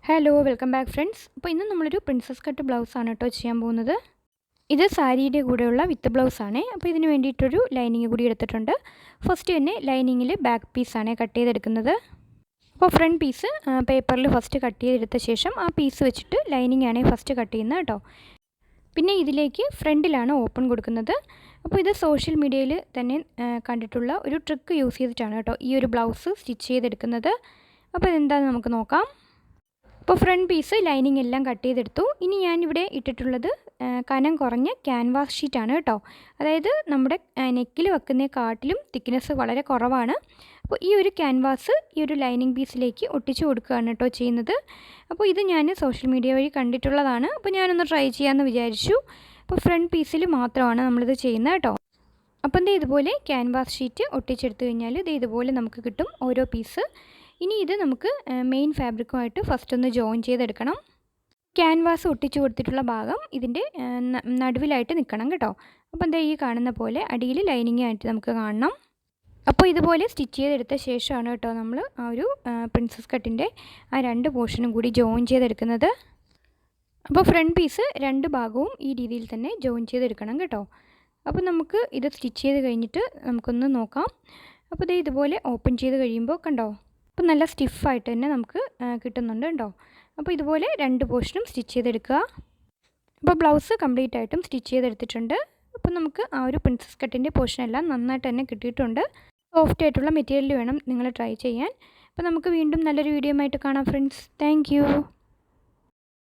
Hello welcome back friends. അപ്പോൾ ഇന്ന് നമ്മളൊരു പ്രിൻസസ് കട്ട് ബ്ലൗസാണ് കേട്ടോ ചെയ്യാൻ പോകുന്നത്. ഇത് സാരിയുടെ കൂടെയുള്ള വിത്ത് ബ്ലൗസാണ്. അപ്പോൾ ഇതിന് വേണ്ടിയിട്ടൊരു ലൈനിങ് കൂടി എടുത്തിട്ടുണ്ട്. ഫസ്റ്റ് തന്നെ ലൈനിങ്ങിൽ ബാക്ക് പീസാണ് കട്ട് ചെയ്തെടുക്കുന്നത്. അപ്പോൾ ഫ്രണ്ട് പീസ് പേപ്പറിൽ ഫസ്റ്റ് കട്ട് ചെയ്തെടുത്ത ശേഷം ആ പീസ് വെച്ചിട്ട് ലൈനിങ് ആണ് ഫസ്റ്റ് കട്ട് ചെയ്യുന്നത് കേട്ടോ. പിന്നെ ഇതിലേക്ക് ഫ്രണ്ടിലാണ് ഓപ്പൺ കൊടുക്കുന്നത്. അപ്പോൾ ഇത് സോഷ്യൽ മീഡിയയിൽ തന്നെ കണ്ടിട്ടുള്ള ഒരു ട്രിക്ക് യൂസ് ചെയ്തിട്ടാണ് കേട്ടോ ഈ ഒരു ബ്ലൗസ് സ്റ്റിച്ച് ചെയ്തെടുക്കുന്നത്. അപ്പോൾ ഇതെന്താണെന്ന് നമുക്ക് നോക്കാം. അപ്പോൾ ഫ്രണ്ട് പീസ് ലൈനിങ് എല്ലാം കട്ട് ചെയ്തെടുത്തു. ഇനി ഞാനിവിടെ ഇട്ടിട്ടുള്ളത് കനം കുറഞ്ഞ ക്യാൻവാസ് ഷീറ്റാണ് കേട്ടോ. അതായത് നമ്മുടെ നെക്കിൽ വെക്കുന്നതിനെക്കാട്ടിലും തിക്നെസ് വളരെ കുറവാണ്. അപ്പോൾ ഈ ഒരു ക്യാൻവാസ് ഈ ഒരു ലൈനിങ് പീസിലേക്ക് ഒട്ടിച്ചു കൊടുക്കുകയാണ് കേട്ടോ ചെയ്യുന്നത്. അപ്പോൾ ഇത് ഞാൻ സോഷ്യൽ മീഡിയ വഴി കണ്ടിട്ടുള്ളതാണ്. അപ്പോൾ ഞാനൊന്ന് ട്രൈ ചെയ്യാമെന്ന് വിചാരിച്ചു. അപ്പോൾ ഫ്രണ്ട് പീസിൽ മാത്രമാണ് നമ്മളിത് ചെയ്യുന്നത് കേട്ടോ. അപ്പം ഇതുപോലെ ക്യാൻവാസ് ഷീറ്റ് ഒട്ടിച്ചെടുത്തു കഴിഞ്ഞാൽ ഇതുപോലെ നമുക്ക് കിട്ടും ഓരോ പീസ്. ഇനി ഇത് നമുക്ക് മെയിൻ ഫാബ്രിക്കുമായിട്ട് ഫസ്റ്റ് ഒന്ന് ജോയിൻ ചെയ്തെടുക്കണം. ക്യാൻവാസ് ഒട്ടിച്ചു കൊടുത്തിട്ടുള്ള ഭാഗം ഇതിൻ്റെ നടുവിലായിട്ട് നിൽക്കണം കേട്ടോ. അപ്പോൾ ഈ കാണുന്ന പോലെ അടിയിൽ ലൈനിങ് ആയിട്ട് നമുക്ക് കാണണം. അപ്പോൾ ഇതുപോലെ സ്റ്റിച്ച് ചെയ്തെടുത്ത ശേഷമാണ് കേട്ടോ നമ്മൾ ആ ഒരു പ്രിൻസസ് കട്ടിൻ്റെ ആ രണ്ട് പോർഷനും കൂടി ജോയിൻ ചെയ്തെടുക്കുന്നത്. അപ്പോൾ ഫ്രണ്ട് പീസ് രണ്ട് ഭാഗവും ഈ രീതിയിൽ തന്നെ ജോയിൻ ചെയ്തെടുക്കണം കേട്ടോ. അപ്പോൾ നമുക്ക് ഇത് സ്റ്റിച്ച് ചെയ്ത് കഴിഞ്ഞിട്ട് നമുക്കൊന്ന് നോക്കാം. അപ്പോൾ ഇതുപോലെ ഓപ്പൺ ചെയ്ത് കഴിയുമ്പോൾ കണ്ടോ, അപ്പോൾ നല്ല സ്റ്റിഫായിട്ട് തന്നെ നമുക്ക് കിട്ടുന്നുണ്ട് കേട്ടോ. അപ്പോൾ ഇതുപോലെ രണ്ട് പോർഷനും സ്റ്റിച്ച് ചെയ്തെടുക്കുക. അപ്പോൾ ബ്ലൗസ് കംപ്ലീറ്റ് ആയിട്ടും സ്റ്റിച്ച് ചെയ്തെടുത്തിട്ടുണ്ട്. അപ്പോൾ നമുക്ക് ആ ഒരു പ്രിൻസസ് കട്ടിൻ്റെ പോർഷനെല്ലാം നന്നായിട്ട് തന്നെ കിട്ടിയിട്ടുണ്ട്. സോഫ്റ്റ് ആയിട്ടുള്ള മെറ്റീരിയൽ വേണം നിങ്ങൾ ട്രൈ ചെയ്യാൻ. അപ്പോൾ നമുക്ക് വീണ്ടും നല്ലൊരു വീഡിയോ ആയിട്ട് കാണാം ഫ്രണ്ട്സ്. താങ്ക്